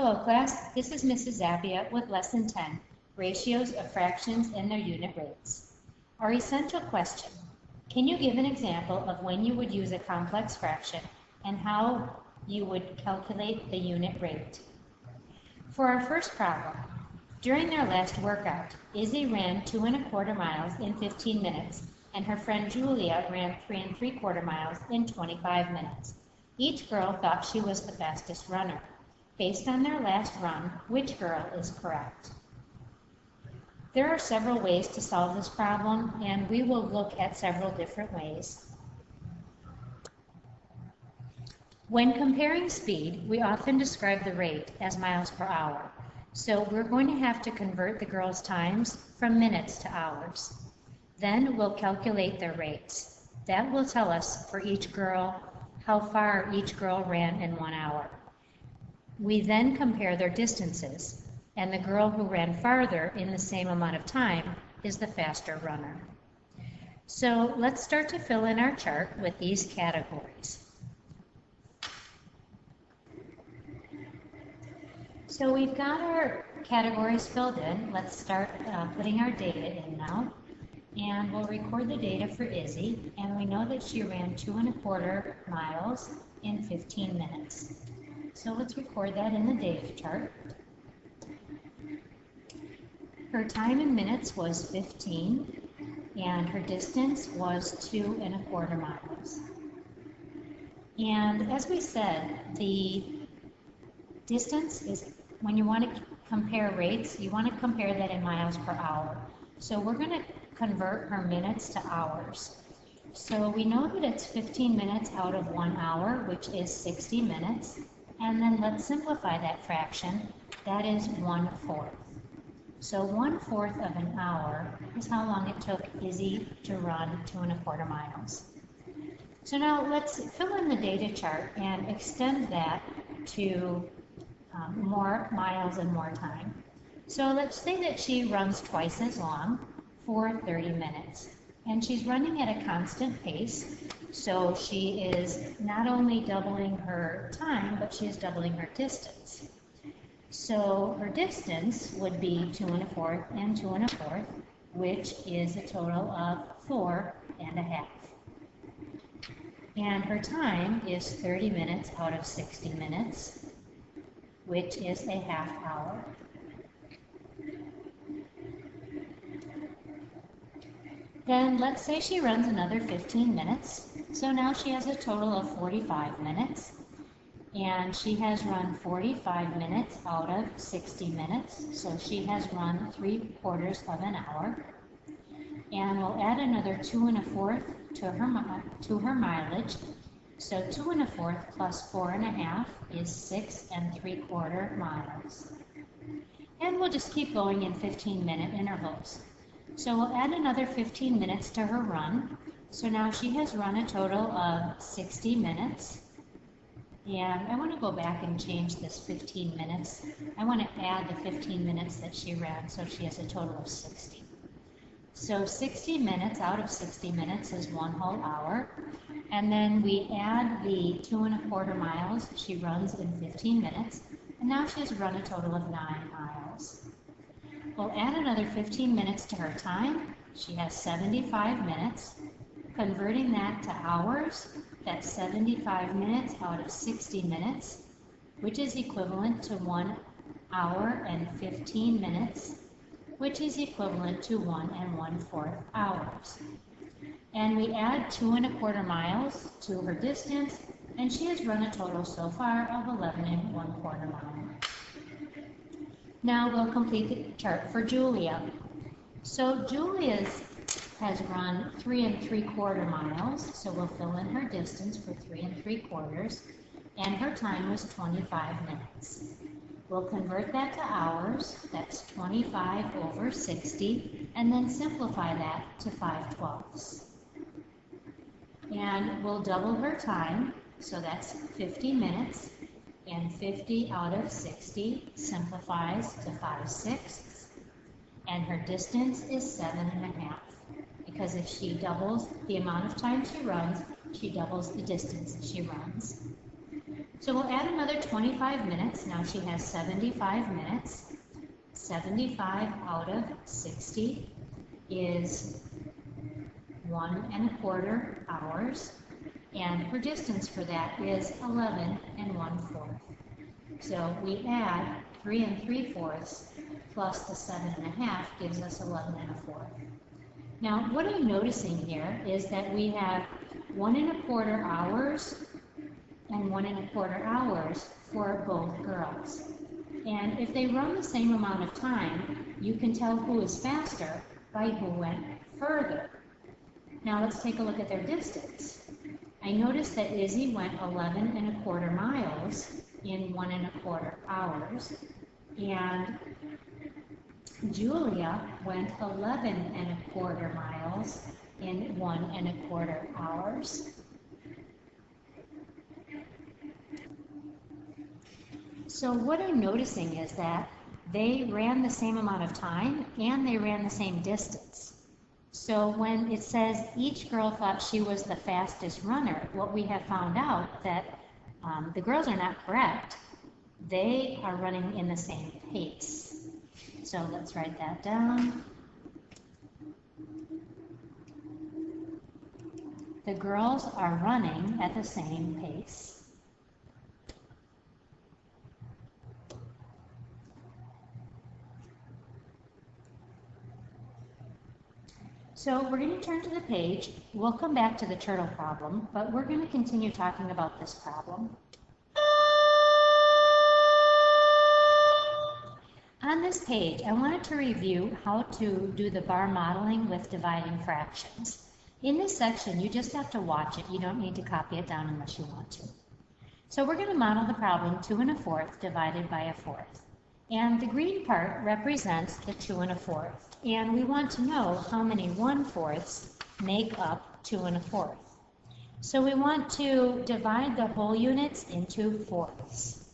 Hello class, this is Mrs. Zappia with Lesson 10, Ratios of Fractions and their Unit Rates. Our essential question, can you give an example of when you would use a complex fraction and how you would calculate the unit rate? For our first problem, during their last workout, Izzy ran 2 1/4 miles in 15 minutes and her friend Julia ran 3 3/4 miles in 25 minutes. Each girl thought she was the fastest runner. Based on their last run, which girl is correct? There are several ways to solve this problem, and we will look at several different ways. When comparing speed, we often describe the rate as miles per hour. So we're going to have to convert the girls' times from minutes to hours. Then we'll calculate their rates. That will tell us for each girl how far each girl ran in 1 hour. We then compare their distances, and the girl who ran farther in the same amount of time is the faster runner. So let's start to fill in our chart with these categories. So we've got our categories filled in. Let's start putting our data in now. And we'll record the data for Izzy, and we know that she ran 2 1/4 miles in 15 minutes. So let's record that in the data chart. Her time in minutes was 15, and her distance was 2 1/4 miles. And as we said, the distance is, when you want to compare rates, you want to compare that in miles per hour. So we're going to convert her minutes to hours. So we know that it's 15 minutes out of 1 hour, which is 60 minutes. And then let's simplify that fraction. That is 1/4. So 1/4 of an hour is how long it took Izzy to run 2 1/4 miles. So now let's fill in the data chart and extend that to more miles and more time. So let's say that she runs twice as long for 30 minutes. And she's running at a constant pace, so she is not only doubling her time, but she's doubling her distance. So her distance would be 2 1/4 and 2 1/4, which is a total of 4 1/2. And her time is 30 minutes out of 60 minutes, which is a half hour. Then let's say she runs another 15 minutes. So now she has a total of 45 minutes. And she has run 45 minutes out of 60 minutes. So she has run 3/4 of an hour. And we'll add another 2 1/4 to her mileage. So 2 1/4 plus 4 1/2 is 6 3/4 miles. And we'll just keep going in 15-minute intervals. So we'll add another 15 minutes to her run. So now she has run a total of 60 minutes. And I want to go back and change this 15 minutes. I want to add the 15 minutes that she ran, so she has a total of 60. So 60 minutes out of 60 minutes is 1 whole hour. And then we add the 2 1/4 miles she runs in 15 minutes. And now she has run a total of 9 miles. We'll add another 15 minutes to her time. She has 75 minutes. Converting that to hours, that's 75 minutes out of 60 minutes, which is equivalent to 1 hour and 15 minutes, which is equivalent to 1 1/4 hours. And we add 2 1/4 miles to her distance, and she has run a total so far of 11 1/4 miles. Now we'll complete the chart for Julia. So Julia's has run 3 3/4 miles, so we'll fill in her distance for 3 3/4, and her time was 25 minutes. We'll convert that to hours, that's 25 over 60, and then simplify that to 5/12. And we'll double her time, so that's 50 minutes. And 50 out of 60 simplifies to 5/6, and her distance is 7 1/2. Because if she doubles the amount of time she runs, she doubles the distance she runs. So we'll add another 25 minutes. Now she has 75 minutes. 75 out of 60 is 1¼ hours. And her distance for that is 11 1/4. So we add 3 3/4 plus the 7 1/2 gives us 11 1/4. Now, what I'm noticing here is that we have 1 1/4 hours and 1 1/4 hours for both girls. And if they run the same amount of time, you can tell who is faster by who went further. Now let's take a look at their distance. I noticed that Izzy went 11 1/4 miles in 1 1/4 hours, and Julia went 11 1/4 miles in 1 1/4 hours. So what I'm noticing is that they ran the same amount of time and they ran the same distance. So when it says each girl thought she was the fastest runner, what we have found out that the girls are not correct. They are running in the same pace. So let's write that down. The girls are running at the same pace. So we're going to turn to the page. We'll come back to the turtle problem, but we're going to continue talking about this problem. On this page, I wanted to review how to do the bar modeling with dividing fractions. In this section, you just have to watch it. You don't need to copy it down unless you want to. So we're going to model the problem 2 1/4 divided by 1/4. And the green part represents the 2 1/4. And we want to know how many 1/4 make up 2 1/4. So we want to divide the whole units into fourths.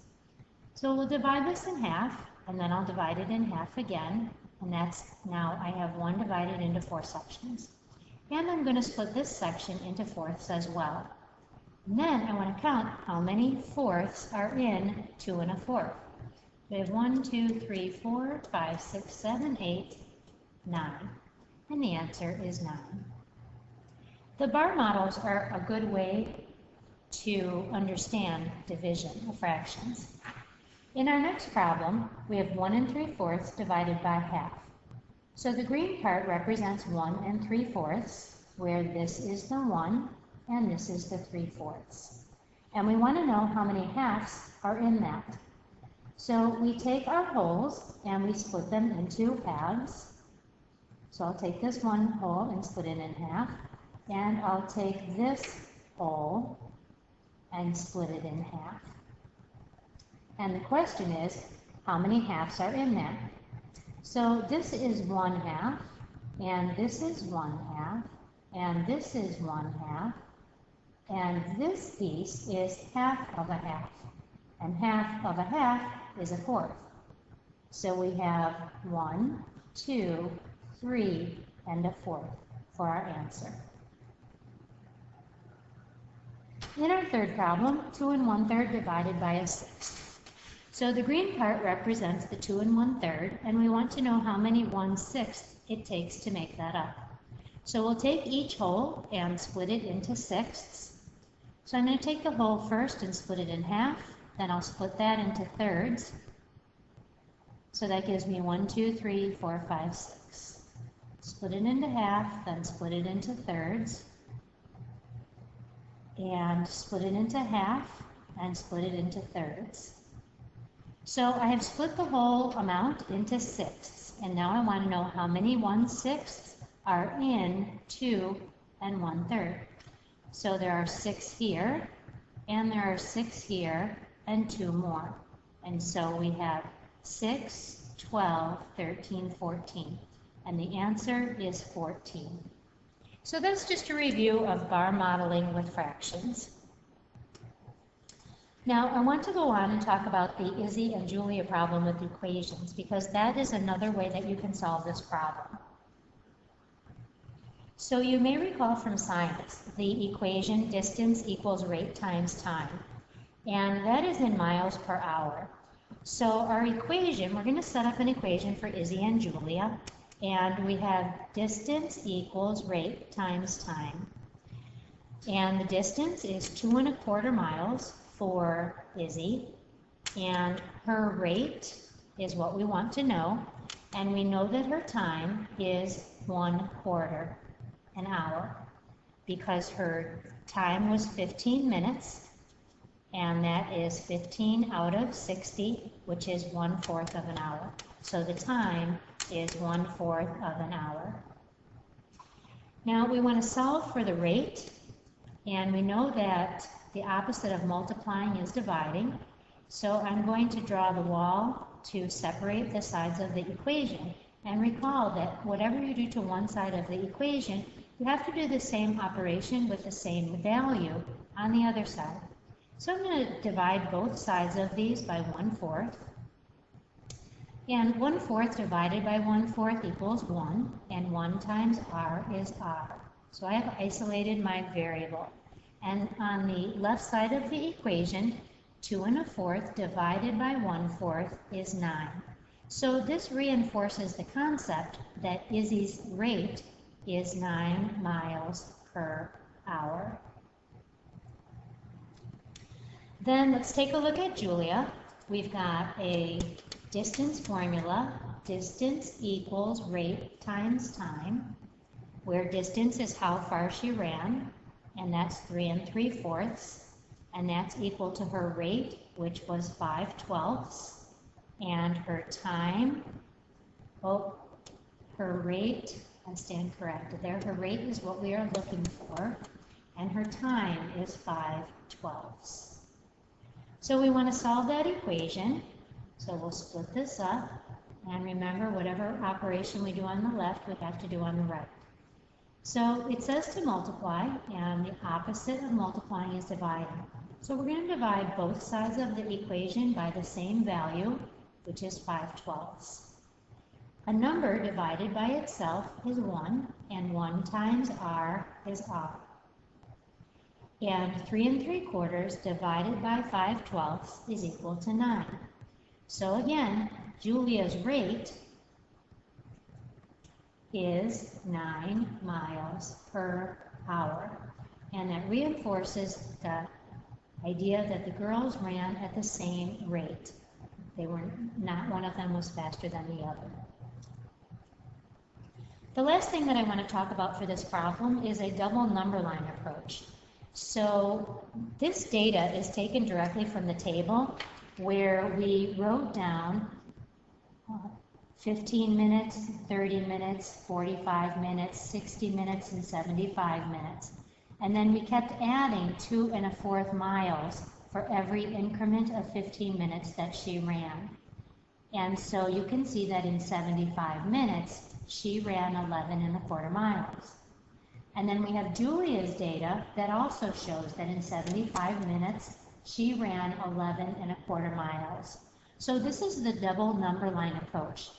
So we'll divide this in half, and then I'll divide it in half again. And that's now I have 1 divided into 4 sections. And I'm going to split this section into fourths as well. And then I want to count how many fourths are in 2 1/4. We have 1, 2, 3, 4, 5, 6, 7, 8, 9. And the answer is 9. The bar models are a good way to understand division of fractions. In our next problem, we have 1 3/4 divided by half. So the green part represents 1 3/4, where this is the 1 and this is the 3/4. And we want to know how many halves are in that. So we take our wholes and we split them into halves. So I'll take this one whole and split it in half. And I'll take this whole and split it in half. And the question is, how many halves are in there? So this is 1/2, and this is 1/2, and this is 1/2, and this piece is 1/2 of a half. And 1/2 of a half is 1/4. So we have 1, 2, 3, and 1/4 for our answer. In our third problem, 2 1/3 divided by 1/6. So the green part represents the 2 1/3, and we want to know how many 1/6 it takes to make that up. So we'll take each whole and split it into sixths. So I'm going to take the whole first and split it in half. Then I'll split that into thirds. So that gives me 1, 2, 3, 4, 5, 6. Split it into half, then split it into thirds. And split it into half, and split it into thirds. So I have split the whole amount into sixths. And now I want to know how many 1/6 are in 2 1/3. So there are 6 here, and there are 6 here, and 2 more. And so we have 6, 12, 13, 14. And the answer is 14. So that's just a review of bar modeling with fractions. Now I want to go on and talk about the Izzy and Julia problem with equations, because that is another way that you can solve this problem. So you may recall from science the equation distance equals rate times time. and that is in miles per hour. So our equation, we're going to set up an equation for Izzy and Julia, and we have distance equals rate times time. And the distance is 2¼ miles for Izzy, and her rate is what we want to know, and we know that her time is 1/4 an hour because her time was 15 minutes, and that is 15 out of 60, which is 1/4 of an hour. So the time is 1/4 of an hour. Now we want to solve for the rate, and we know that the opposite of multiplying is dividing. So I'm going to draw the wall to separate the sides of the equation. And recall that whatever you do to one side of the equation, you have to do the same operation with the same value on the other side. So I'm going to divide both sides of these by 1/4. And 1/4 divided by 1/4 equals 1, and 1 times r is r. So I have isolated my variable. And on the left side of the equation, 2¼ divided by 1/4 is 9. So this reinforces the concept that Izzy's rate is 9 miles per hour. Then let's take a look at Julia. We've got a distance formula. Distance equals rate times time, where distance is how far she ran, and that's 3 3/4, and that's equal to her rate, which was 5/12, and her time, her rate, I stand corrected there, her rate is what we are looking for, and her time is 5/12. So we want to solve that equation, so we'll split this up, and remember, whatever operation we do on the left, we have to do on the right. So it says to multiply, and the opposite of multiplying is dividing. So we're going to divide both sides of the equation by the same value, which is 5/12. A number divided by itself is 1, and 1 times r is r. And 3 3/4 divided by 5/12 is equal to 9. So again, Julia's rate is 9 miles per hour. And that reinforces the idea that the girls ran at the same rate. They were not, one of them was faster than the other. The last thing that I want to talk about for this problem is a double number line approach. So this data is taken directly from the table where we wrote down 15 minutes, 30 minutes, 45 minutes, 60 minutes, and 75 minutes. And then we kept adding 2 1/4 miles for every increment of 15 minutes that she ran. And so you can see that in 75 minutes, she ran 11 1/4 miles. And then we have Julia's data that also shows that in 75 minutes, she ran 11 1/4 miles. So this is the double number line approach.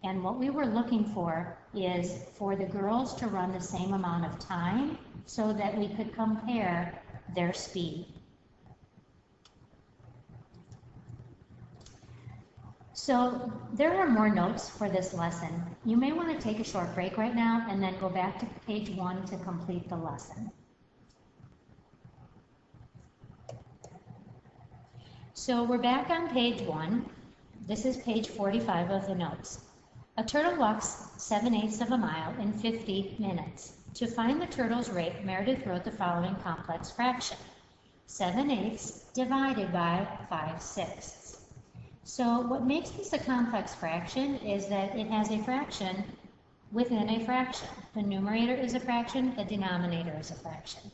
And what we were looking for is for the girls to run the same amount of time so that we could compare their speed. So there are more notes for this lesson. You may want to take a short break right now and then go back to page 1 to complete the lesson. So we're back on page 1. This is page 45 of the notes. A turtle walks 7/8 of a mile in 50 minutes. To find the turtle's rate, Meredith wrote the following complex fraction. 7/8 divided by 5/6. So what makes this a complex fraction is that it has a fraction within a fraction. The numerator is a fraction, the denominator is a fraction.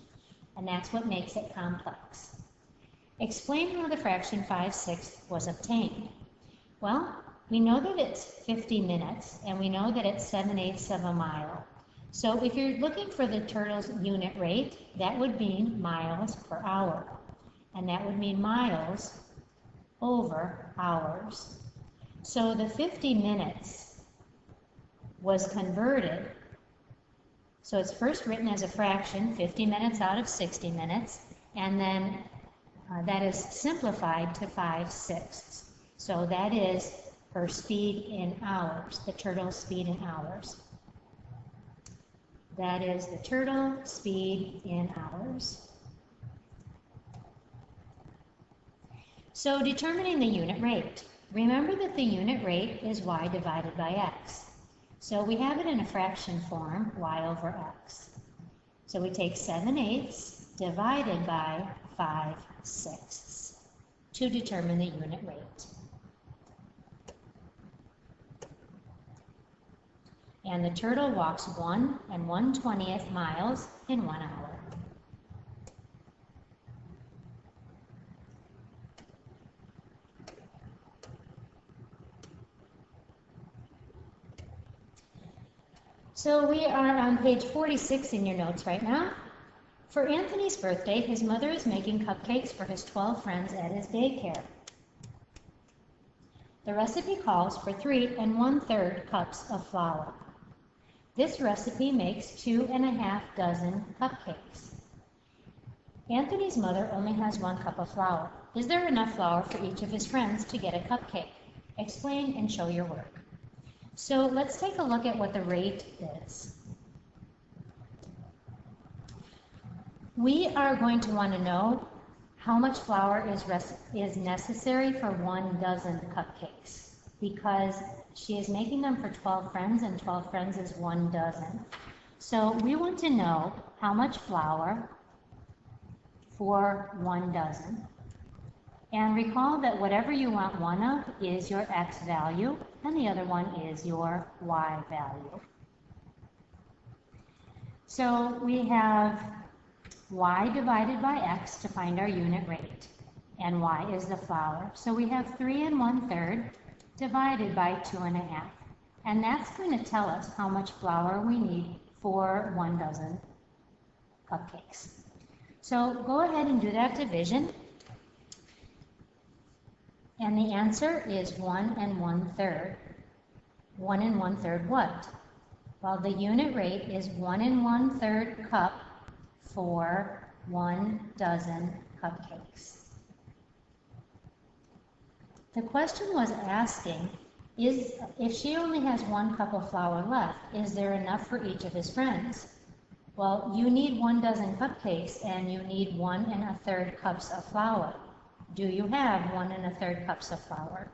And that's what makes it complex. Explain how the fraction 5/6 was obtained. Well, we know that it's 50 minutes, and we know that it's 7/8 of a mile. So if you're looking for the turtle's unit rate, that would mean miles per hour. And that would mean miles over hours. So the 50 minutes was converted. So it's first written as a fraction, 50 minutes out of 60 minutes, and then that is simplified to 5/6. So that is her speed in hours, the turtle's speed in hours. That is the turtle speed in hours. So determining the unit rate. Remember that the unit rate is y divided by x. So we have it in a fraction form, y over x. So we take 7/8 divided by 5/6 to determine the unit rate. And the turtle walks 1 1/20 miles in 1 hour. So we are on page 46 in your notes right now. For Anthony's birthday, his mother is making cupcakes for his 12 friends at his daycare. The recipe calls for 3 1/3 cups of flour. This recipe makes 2 1/2 dozen cupcakes. Anthony's mother only has 1 cup of flour. Is there enough flour for each of his friends to get a cupcake? Explain and show your work. So let's take a look at what the rate is. We are going to want to know how much flour is necessary for 1 dozen cupcakes, because she is making them for 12 friends, and 12 friends is 1 dozen. So we want to know how much flour for 1 dozen. And recall that whatever you want one of is your x value, and the other one is your y value. So we have y divided by x to find our unit rate, and y is the flour. So we have 3 1/3 divided by 2 1/2, and that's going to tell us how much flour we need for 1 dozen cupcakes. So go ahead and do that division. And the answer is 1 1/3. 1 1/3 what? Well, the unit rate is 1 1/3 cup for 1 dozen cupcakes. The question was asking, if she only has 1 cup of flour left, is there enough for each of his friends? Well, you need 1 dozen cupcakes, and you need 1 1/3 cups of flour. Do you have 1 1/3 cups of flour?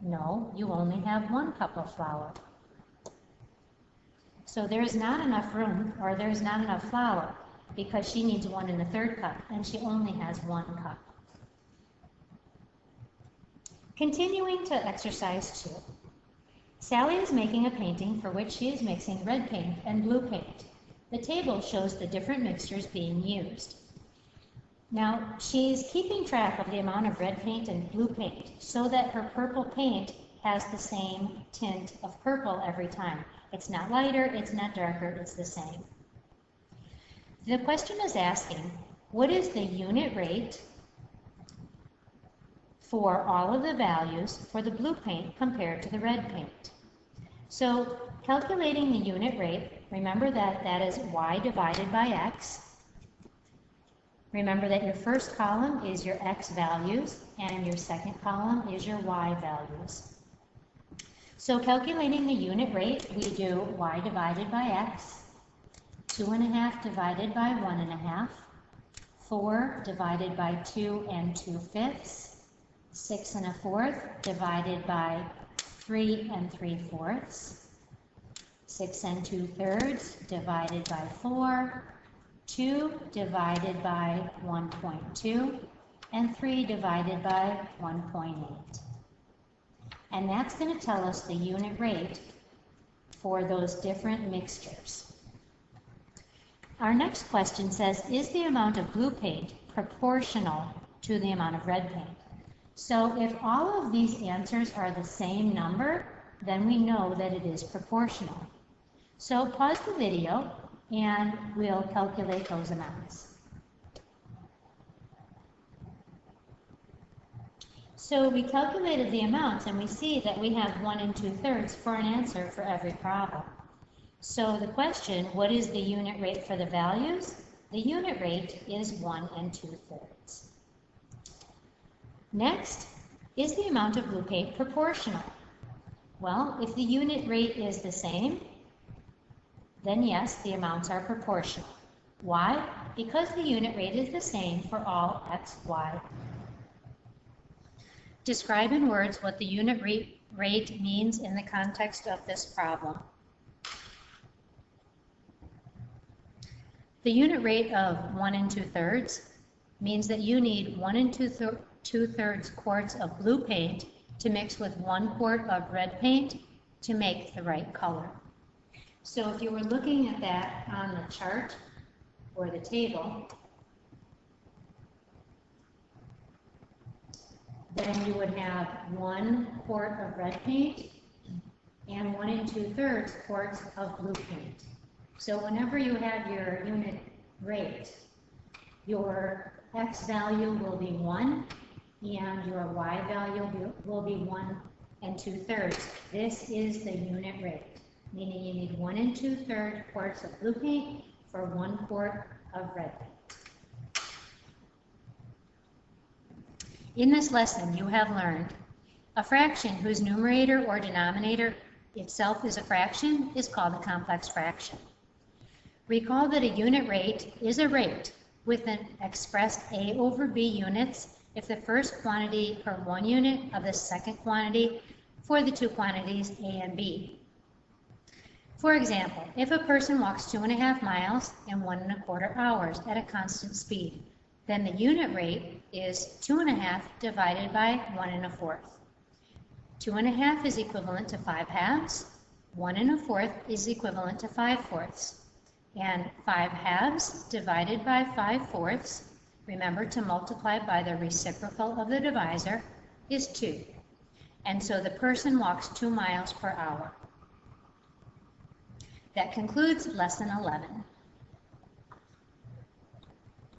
No, you only have 1 cup of flour. So there's not enough room, or there's not enough flour, because she needs 1 1/3 cup, and she only has 1 cup. Continuing to exercise 2. Sally is making a painting for which she is mixing red paint and blue paint. The table shows the different mixtures being used. Now, she's keeping track of the amount of red paint and blue paint so that her purple paint has the same tint of purple every time. It's not lighter, it's not darker, it's the same. The question is asking, what is the unit rate for all of the values for the blue paint compared to the red paint? So, calculating the unit rate, remember that that is y divided by x. Remember that your first column is your x values, and your second column is your y values. So calculating the unit rate, we do y divided by x, 2 1/2 divided by 1 1/2, 4 divided by 2 2/5, 6 1/4 divided by 3 3/4, 6 2/3 divided by 4, 2 divided by 1.2, and 3 divided by 1.8. And that's going to tell us the unit rate for those different mixtures. Our next question says, is the amount of blue paint proportional to the amount of red paint? So if all of these answers are the same number, then we know that it is proportional. So pause the video and we'll calculate those amounts. So we calculated the amounts, and we see that we have 1 2/3 for an answer for every problem. So the question, what is the unit rate for the values? The unit rate is 1 2/3. Next, is the amount of blue paint proportional? Well, if the unit rate is the same, then yes, the amounts are proportional. Why? Because the unit rate is the same for all x, y. Describe in words what the unit rate means in the context of this problem. The unit rate of 1 2/3 means that you need 1 2/3 quarts of blue paint to mix with 1 quart of red paint to make the right color. So if you were looking at that on the chart or the table, then you would have 1 quart of red paint and 1 2/3 quarts of blue paint. So whenever you have your unit rate, your x value will be 1 and your y value will be 1 2/3. This is the unit rate, meaning you need 1 2/3 quarts of blue paint for 1 quart of red paint. In this lesson, you have learned a fraction whose numerator or denominator itself is a fraction is called a complex fraction. Recall that a unit rate is a rate with an expressed A over B units if the first quantity per 1 unit of the second quantity for the 2 quantities A and B. For example, if a person walks 2.5 miles in 1 1/4 hours at a constant speed, then the unit rate is 2.5 divided by 1 1/4. 2.5 is equivalent to 5 halves, 1 1/4 is equivalent to 5 fourths. And 5 halves divided by 5 fourths, remember to multiply by the reciprocal of the divisor, is 2. And so the person walks 2 miles per hour. That concludes lesson 11.